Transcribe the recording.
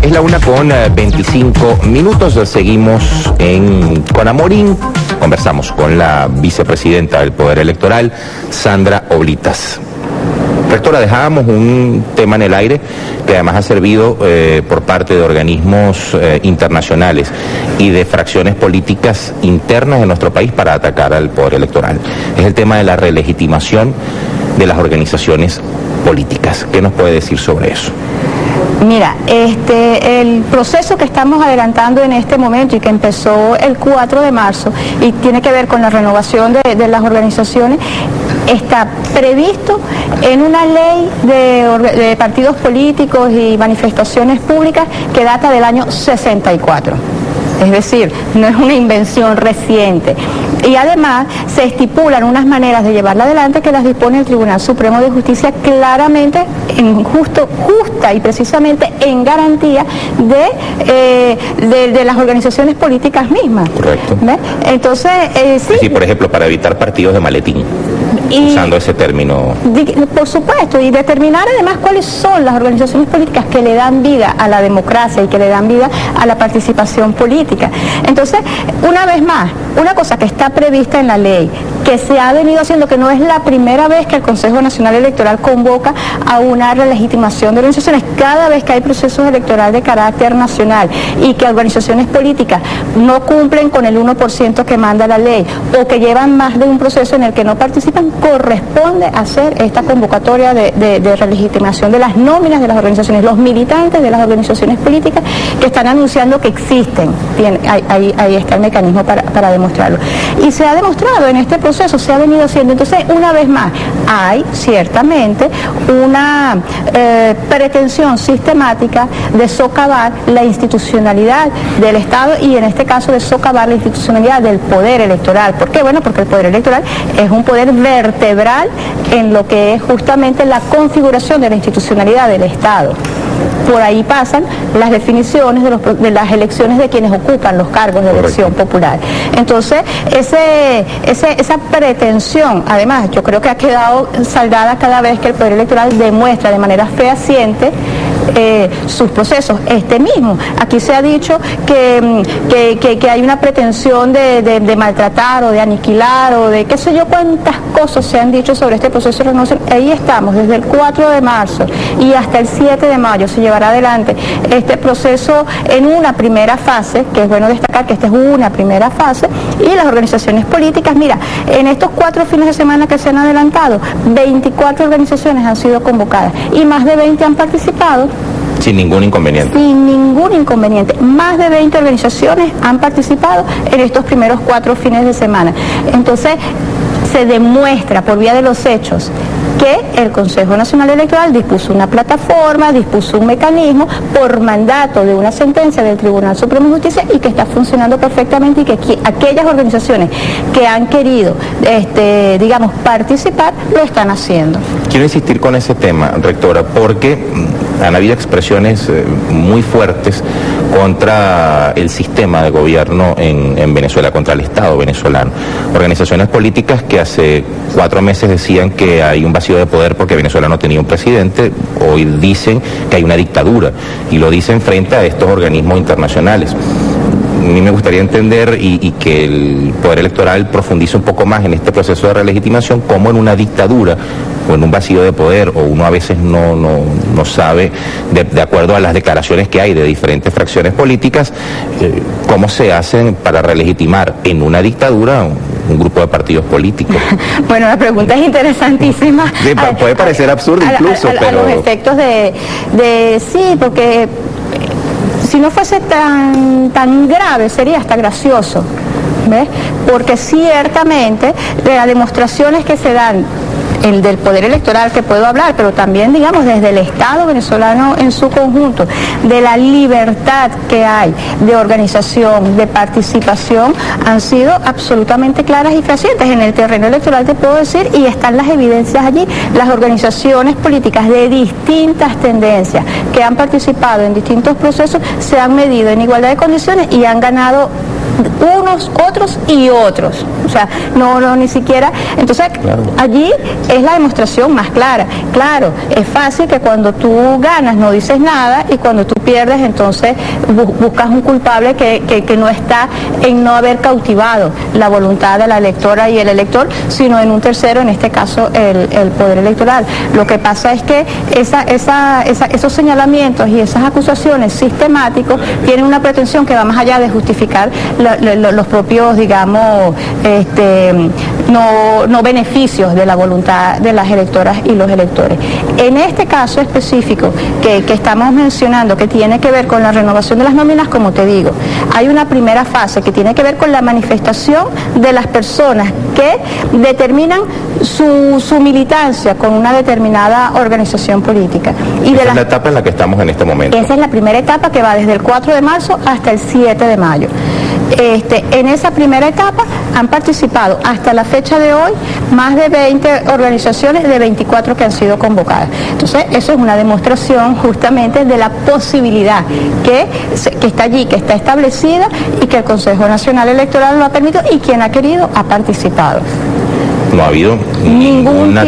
Es la 1:25. Seguimos en Conamorín. Conversamos con la vicepresidenta del Poder Electoral, Sandra Oblitas. Rectora, dejábamos un tema en el aire que además ha servido por parte de organismos internacionales y de fracciones políticas internas de nuestro país para atacar al Poder Electoral. Es el tema de la relegitimación de las organizaciones políticas. ¿Qué nos puede decir sobre eso? Mira, el proceso que estamos adelantando en este momento y que empezó el 4 de marzo y tiene que ver con la renovación de las organizaciones, está previsto en una ley de partidos políticos y manifestaciones públicas que data del año 64. Es decir, no es una invención reciente. Y además se estipulan unas maneras de llevarla adelante que las dispone el Tribunal Supremo de Justicia claramente, justa y precisamente en garantía de las organizaciones políticas mismas. Correcto. ¿Ves? Entonces, sí. Sí, por ejemplo, para evitar partidos de maletín, usando ese término. Por supuesto, y determinar además cuáles son las organizaciones políticas que le dan vida a la democracia y que le dan vida a la participación política. Entonces, una vez más, una cosa que está prevista en la ley, que se ha venido haciendo, que no es la primera vez que el Consejo Nacional Electoral convoca a una relegitimación de organizaciones, cada vez que hay procesos electorales de carácter nacional y que organizaciones políticas no cumplen con el 1% que manda la ley o que llevan más de un proceso en el que no participan, corresponde hacer esta convocatoria de relegitimación de las nóminas de las organizaciones, los militantes de las organizaciones políticas que están anunciando que existen. Ahí está el mecanismo para demostrarlo. Y se ha demostrado en este proceso, se ha venido haciendo. Entonces, una vez más, hay ciertamente una pretensión sistemática de socavar la institucionalidad del Estado y en este caso de socavar la institucionalidad del Poder Electoral. ¿Por qué? Bueno, porque el Poder Electoral es un poder vertebral en lo que es justamente la configuración de la institucionalidad del Estado. Por ahí pasan las definiciones de las elecciones de quienes ocupan los cargos de elección popular. Entonces, esa pretensión, además, yo creo que ha quedado saldada cada vez que el Poder Electoral demuestra de manera fehaciente sus procesos. Mismo, aquí se ha dicho que hay una pretensión de maltratar o de aniquilar o de qué sé yo cuántas cosas se han dicho sobre este proceso de renovación. Ahí estamos, desde el 4 de marzo y hasta el 7 de mayo se llevará adelante este proceso en una primera fase, que es bueno destacar que esta es una primera fase, y las organizaciones políticas, mira, en estos 4 fines de semana que se han adelantado, 24 organizaciones han sido convocadas y más de 20 han participado. Sin ningún inconveniente. Sin ningún inconveniente. Más de 20 organizaciones han participado en estos primeros 4 fines de semana. Entonces, se demuestra por vía de los hechos que el Consejo Nacional Electoral dispuso una plataforma, dispuso un mecanismo por mandato de una sentencia del Tribunal Supremo de Justicia y que está funcionando perfectamente y que aquellas organizaciones que han querido, participar, lo están haciendo. Quiero insistir con ese tema, rectora, porque han habido expresiones muy fuertes contra el sistema de gobierno en Venezuela, contra el Estado venezolano. Organizaciones políticas que hace 4 meses decían que hay un vacío de poder porque Venezuela no tenía un presidente, hoy dicen que hay una dictadura y lo dicen frente a estos organismos internacionales. A mí me gustaría entender y que el Poder Electoral profundice un poco más en este proceso de relegitimación, cómo en una dictadura o en un vacío de poder, o uno a veces no sabe, de acuerdo a las declaraciones que hay de diferentes fracciones políticas, cómo se hacen para relegitimar en una dictadura un grupo de partidos políticos. Bueno, la pregunta es interesantísima. Sí, puede parecer absurdo incluso, pero... A los efectos sí, porque... Si no fuese tan grave, sería hasta gracioso, ¿ves? Porque ciertamente de las demostraciones que se dan, el del Poder Electoral que puedo hablar, pero también, digamos, desde el Estado venezolano en su conjunto, de la libertad que hay de organización, de participación, han sido absolutamente claras y fehacientes. En el terreno electoral te puedo decir, y están las evidencias allí, las organizaciones políticas de distintas tendencias que han participado en distintos procesos se han medido en igualdad de condiciones y han ganado unos, otros y otros. O sea, no ni siquiera. Entonces, claro, allí es la demostración más clara. Claro, es fácil que cuando tú ganas no dices nada y cuando tú pierdes entonces buscas un culpable que no está en no haber cautivado la voluntad de la electora y el elector, sino en un tercero, en este caso el poder electoral. Lo que pasa es que esos señalamientos y esas acusaciones sistemáticos tienen una pretensión que va más allá de justificar los propios, digamos, no beneficios de la voluntad de las electoras y los electores. En este caso específico que estamos mencionando, que tiene que ver con la renovación de las nóminas, como te digo, hay una primera fase que tiene que ver con la manifestación de las personas que determinan su militancia con una determinada organización política. Esa es la etapa en la que estamos en este momento. Esa es la primera etapa que va desde el 4 de marzo hasta el 7 de mayo. En esa primera etapa han participado hasta la fecha de hoy más de 20 organizaciones de 24 que han sido convocadas. Entonces, eso es una demostración justamente de la posibilidad que está allí, que está establecida y que el Consejo Nacional Electoral lo ha permitido y quien ha querido ha participado. No ha habido ninguna